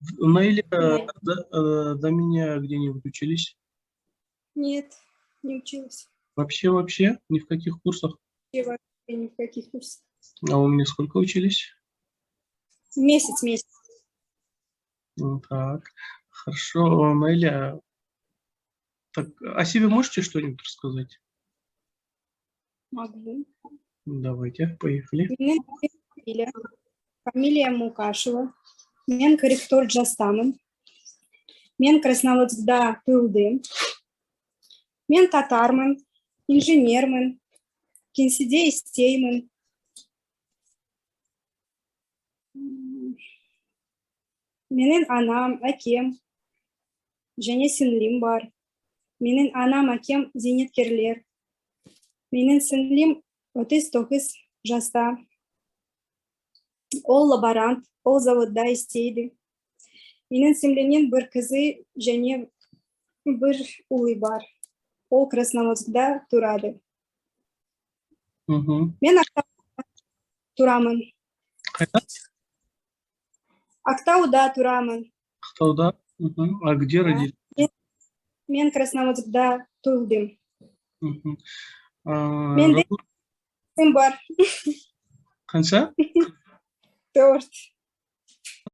Наиля, Наиля. до меня где-нибудь учились? Нет, не училась. Вообще? Ни в каких курсах? И вообще ни в каких курсах. А у меня сколько учились? Месяц. Ну, так, хорошо. Наиля, так, о себе можете что-нибудь рассказать? Могу. Давайте, поехали. Менің Наиля, фамилия Мукашева. Мен корректор жастамын. Мен Красноводскда туылдым. Мен татармын, инженермін, кеңседе істеймін. Менің анам, әкем, және сіңлім бар. Менің анам, әкем зейнеткерлер. Менің сіңлім 39 жаста. Ол лаборант, ол заводда істейді. Менің сіңлімнен бір қызы және бір ұлы бар. Ол Красноводскда тұрады. Мен Ақтауда тұрамын. Қайда? Ақтауда тұрамын. Ақтауда? А где родились? Мен Красноводскда туылдым. Работа? Сім бар. Қанша? 4.